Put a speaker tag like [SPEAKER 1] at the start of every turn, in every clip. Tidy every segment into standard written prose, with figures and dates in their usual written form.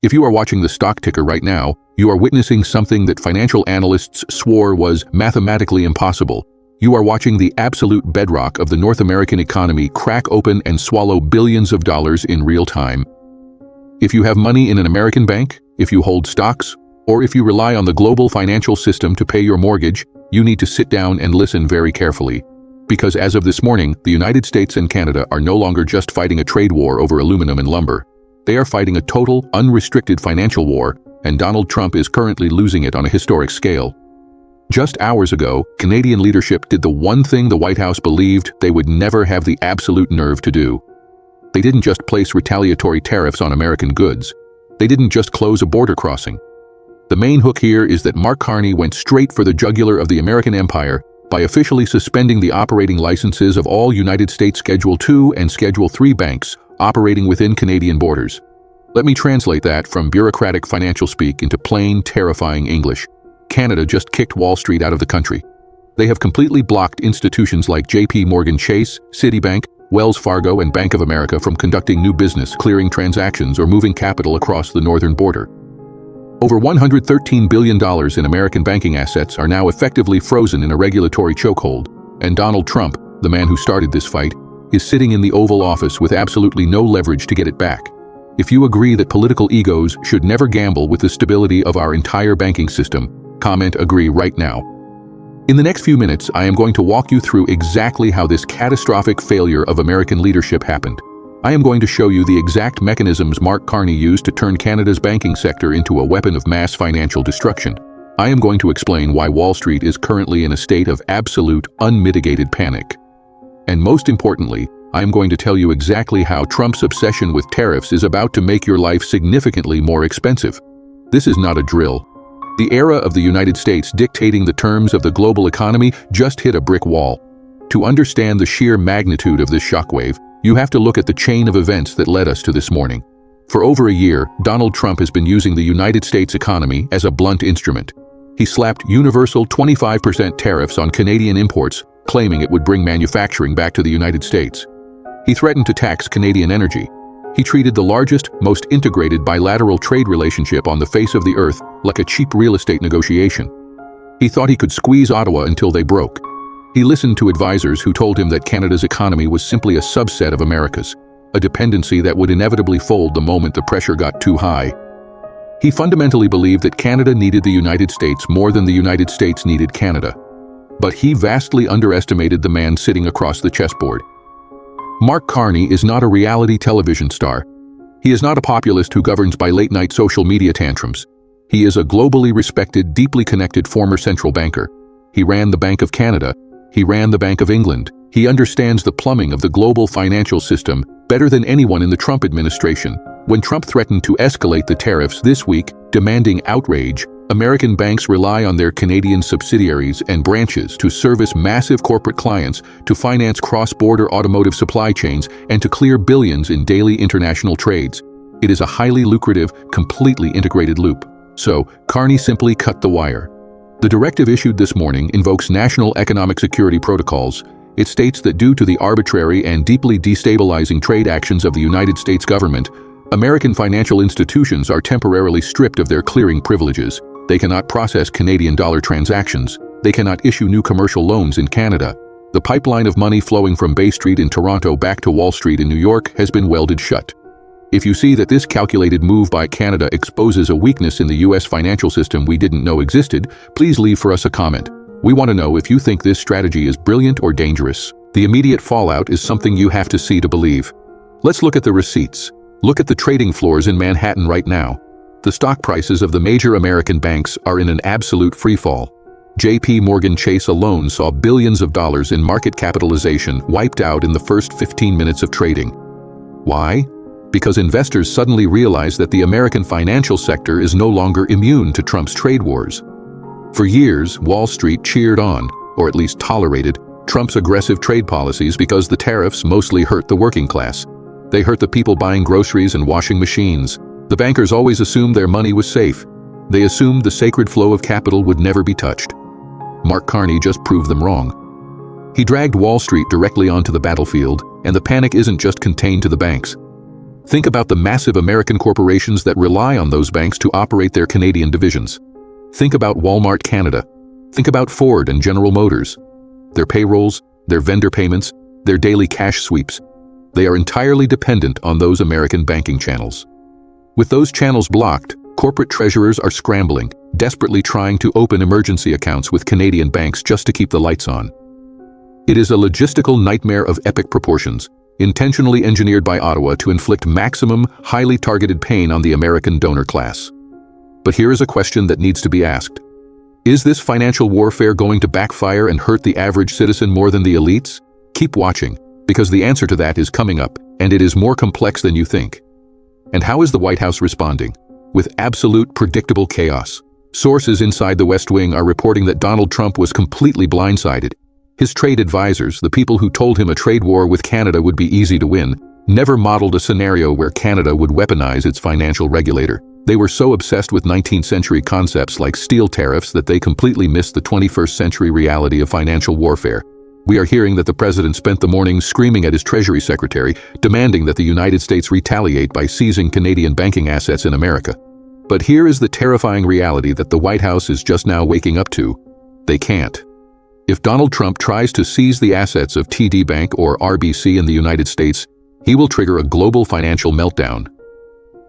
[SPEAKER 1] If you are watching the stock ticker right now, you are witnessing something that financial analysts swore was mathematically impossible. You are watching the absolute bedrock of the North American economy crack open and swallow billions of dollars in real time. If you have money in an American bank, if you hold stocks, or if you rely on the global financial system to pay your mortgage, you need to sit down and listen very carefully. Because as of this morning, the United States and Canada are no longer just fighting a trade war over aluminum and lumber. They are fighting a total, unrestricted financial war, and Donald Trump is currently losing it on a historic scale. Just hours ago, Canadian leadership did the one thing the White House believed they would never have the absolute nerve to do. They didn't just place retaliatory tariffs on American goods. They didn't just close a border crossing. The main hook here is that Mark Carney went straight for the jugular of the American empire by officially suspending the operating licenses of all United States Schedule II and Schedule III banks operating within Canadian borders. Let me translate that from bureaucratic financial speak into plain, terrifying English. Canada just kicked Wall Street out of the country. They have completely blocked institutions like JP Chase, Citibank, Wells Fargo, and Bank of America from conducting new business, clearing transactions, or moving capital across the northern border. Over $113 billion in American banking assets are now effectively frozen in a regulatory chokehold, and Donald Trump, the man who started this fight, is sitting in the Oval Office with absolutely no leverage to get it back. If you agree that political egos should never gamble with the stability of our entire banking system, comment agree right now. In the next few minutes, I am going to walk you through exactly how this catastrophic failure of American leadership happened. I am going to show you the exact mechanisms Mark Carney used to turn Canada's banking sector into a weapon of mass financial destruction. I am going to explain why Wall Street is currently in a state of absolute, unmitigated panic. And most importantly, I am going to tell you exactly how Trump's obsession with tariffs is about to make your life significantly more expensive. This is not a drill. The era of the United States dictating the terms of the global economy just hit a brick wall. To understand the sheer magnitude of this shockwave, you have to look at the chain of events that led us to this morning. For over a year, Donald Trump has been using the United States economy as a blunt instrument. He slapped universal 25% tariffs on Canadian imports, claiming it would bring manufacturing back to the United States. He threatened to tax Canadian energy. He treated the largest, most integrated bilateral trade relationship on the face of the earth like a cheap real estate negotiation. He thought he could squeeze Ottawa until they broke. He listened to advisors who told him that Canada's economy was simply a subset of America's, a dependency that would inevitably fold the moment the pressure got too high. He fundamentally believed that Canada needed the United States more than the United States needed Canada. But he vastly underestimated the man sitting across the chessboard. Mark Carney is not a reality television star. He is not a populist who governs by late-night social media tantrums. He is a globally respected, deeply connected former central banker. He ran the Bank of Canada. He ran the Bank of England. He understands the plumbing of the global financial system better than anyone in the Trump administration. When Trump threatened to escalate the tariffs this week, demanding outrage, American banks rely on their Canadian subsidiaries and branches to service massive corporate clients, to finance cross-border automotive supply chains, and to clear billions in daily international trades. It is a highly lucrative, completely integrated loop. So, Carney simply cut the wire. The directive issued this morning invokes national economic security protocols. It states that due to the arbitrary and deeply destabilizing trade actions of the United States government, American financial institutions are temporarily stripped of their clearing privileges. They cannot process Canadian dollar transactions. They cannot issue new commercial loans in Canada. The pipeline of money flowing from Bay Street in Toronto back to Wall Street in New York has been welded shut. If you see that this calculated move by Canada exposes a weakness in the US financial system we didn't know existed, please leave for us a comment. We want to know if you think this strategy is brilliant or dangerous. The immediate fallout is something you have to see to believe. Let's look at the receipts. Look at the trading floors in Manhattan right now. The stock prices of the major American banks are in an absolute freefall. JP Chase alone saw billions of dollars in market capitalization wiped out in the first 15 minutes of trading. Why? Because investors suddenly realized that the American financial sector is no longer immune to Trump's trade wars. For years, Wall Street cheered on, or at least tolerated, Trump's aggressive trade policies because the tariffs mostly hurt the working class. They hurt the people buying groceries and washing machines. The bankers always assumed their money was safe. They assumed the sacred flow of capital would never be touched. Mark Carney just proved them wrong. He dragged Wall Street directly onto the battlefield, and the panic isn't just contained to the banks. Think about the massive American corporations that rely on those banks to operate their Canadian divisions. Think about Walmart Canada. Think about Ford and General Motors. Their payrolls, their vendor payments, their daily cash sweeps. They are entirely dependent on those American banking channels. With those channels blocked, corporate treasurers are scrambling, desperately trying to open emergency accounts with Canadian banks just to keep the lights on. It is a logistical nightmare of epic proportions, intentionally engineered by Ottawa to inflict maximum, highly targeted pain on the American donor class. But here is a question that needs to be asked. Is this financial warfare going to backfire and hurt the average citizen more than the elites? Keep watching, because the answer to that is coming up, and it is more complex than you think. And how is the White House responding? With absolute predictable chaos. Sources inside the West Wing are reporting that Donald Trump was completely blindsided. His trade advisors, the people who told him a trade war with Canada would be easy to win, never modeled a scenario where Canada would weaponize its financial regulator. They were so obsessed with 19th century concepts like steel tariffs that they completely missed the 21st century reality of financial warfare. We are hearing that the president spent the morning screaming at his Treasury Secretary, demanding that the United States retaliate by seizing Canadian banking assets in America. But here is the terrifying reality that the White House is just now waking up to. They can't. If Donald Trump tries to seize the assets of TD Bank or RBC in the United States, he will trigger a global financial meltdown.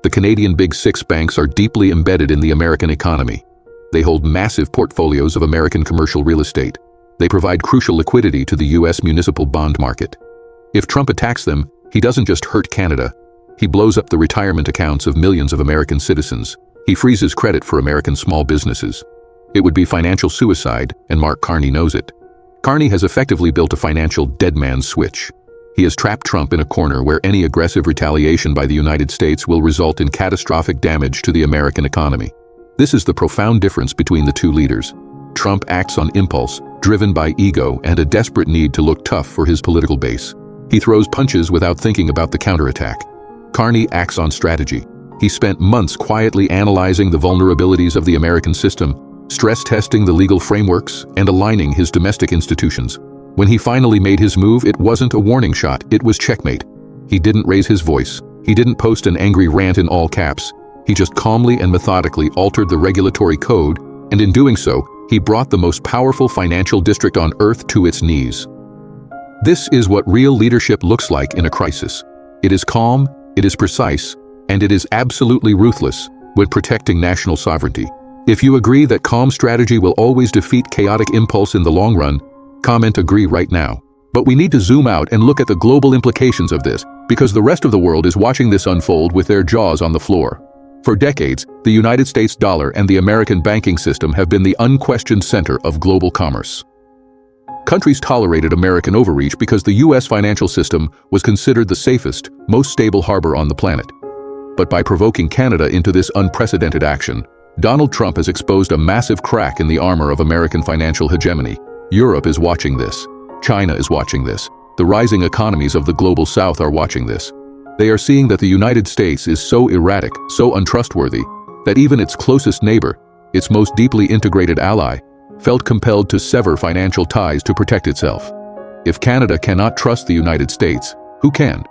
[SPEAKER 1] The Canadian Big Six banks are deeply embedded in the American economy. They hold massive portfolios of American commercial real estate. They provide crucial liquidity to the U.S. municipal bond market. If Trump attacks them, he doesn't just hurt Canada. He blows up the retirement accounts of millions of American citizens. He freezes credit for American small businesses. It would be financial suicide, and Mark Carney knows it. Carney has effectively built a financial dead man's switch. He has trapped Trump in a corner where any aggressive retaliation by the United States will result in catastrophic damage to the American economy. This is the profound difference between the two leaders. Trump acts on impulse, driven by ego and a desperate need to look tough for his political base. He throws punches without thinking about the counterattack. Carney acts on strategy. He spent months quietly analyzing the vulnerabilities of the American system, stress-testing the legal frameworks, and aligning his domestic institutions. When he finally made his move, it wasn't a warning shot, it was checkmate. He didn't raise his voice. He didn't post an angry rant in all caps. He just calmly and methodically altered the regulatory code, and in doing so, he brought the most powerful financial district on earth to its knees. This is what real leadership looks like in a crisis. It is calm, it is precise, and it is absolutely ruthless when protecting national sovereignty. If you agree that calm strategy will always defeat chaotic impulse in the long run, comment agree right now. But we need to zoom out and look at the global implications of this, because the rest of the world is watching this unfold with their jaws on the floor. For decades, the United States dollar and the American banking system have been the unquestioned center of global commerce. Countries tolerated American overreach because the U.S. financial system was considered the safest, most stable harbor on the planet. But by provoking Canada into this unprecedented action, Donald Trump has exposed a massive crack in the armor of American financial hegemony. Europe is watching this. China is watching this. The rising economies of the global south are watching this. They are seeing that the United States is so erratic, so untrustworthy, that even its closest neighbor, its most deeply integrated ally, felt compelled to sever financial ties to protect itself. If Canada cannot trust the United States, who can?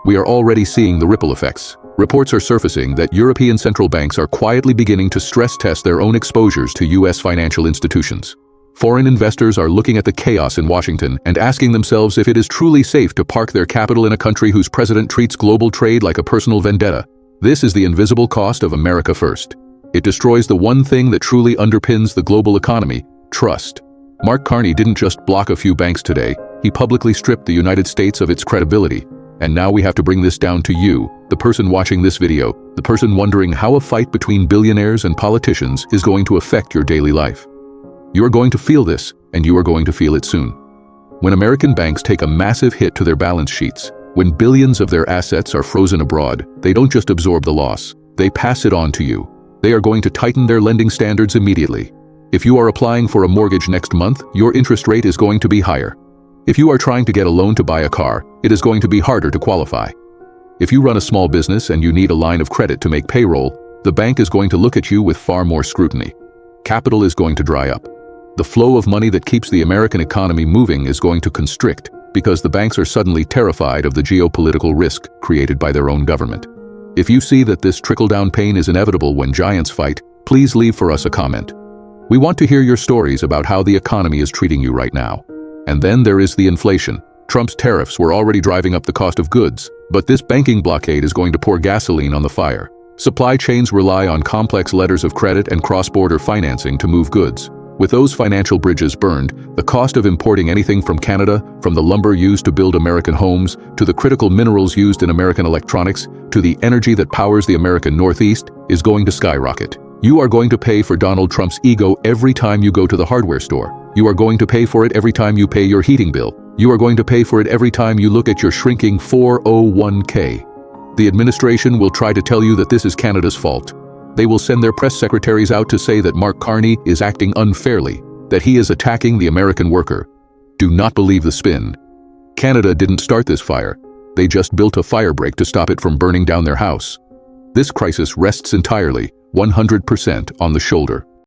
[SPEAKER 1] We are already seeing the ripple effects. Reports are surfacing that European central banks are quietly beginning to stress test their own exposures to U.S. financial institutions. Foreign investors are looking at the chaos in Washington and asking themselves if it is truly safe to park their capital in a country whose president treats global trade like a personal vendetta. This is the invisible cost of America First. It destroys the one thing that truly underpins the global economy: trust. Mark Carney didn't just block a few banks today, he publicly stripped the United States of its credibility. And now we have to bring this down to you, the person watching this video, the person wondering how a fight between billionaires and politicians is going to affect your daily life. You are going to feel this, and you are going to feel it soon. When American banks take a massive hit to their balance sheets, when billions of their assets are frozen abroad, they don't just absorb the loss, they pass it on to you. They are going to tighten their lending standards immediately. If you are applying for a mortgage next month, your interest rate is going to be higher. If you are trying to get a loan to buy a car, it is going to be harder to qualify. If you run a small business and you need a line of credit to make payroll, the bank is going to look at you with far more scrutiny. Capital is going to dry up. The flow of money that keeps the American economy moving is going to constrict. because the banks are suddenly terrified of the geopolitical risk created by their own government. If you see that this trickle-down pain is inevitable when giants fight, please leave for us a comment. We want to hear your stories about how the economy is treating you right now. And then there is the inflation. Trump's tariffs were already driving up the cost of goods, but this banking blockade is going to pour gasoline on the fire. Supply chains rely on complex letters of credit and cross-border financing to move goods. With those financial bridges burned, the cost of importing anything from Canada, from the lumber used to build American homes, to the critical minerals used in American electronics, to the energy that powers the American Northeast, is going to skyrocket. You are going to pay for Donald Trump's ego every time you go to the hardware store. You are going to pay for it every time you pay your heating bill. You are going to pay for it every time you look at your shrinking 401k. The administration will try to tell you that this is Canada's fault. They will send their press secretaries out to say that Mark Carney is acting unfairly, that he is attacking the American worker. Do not believe the spin. Canada didn't start this fire. They just built a fire break to stop it from burning down their house. This crisis rests entirely, 100%, on the shoulder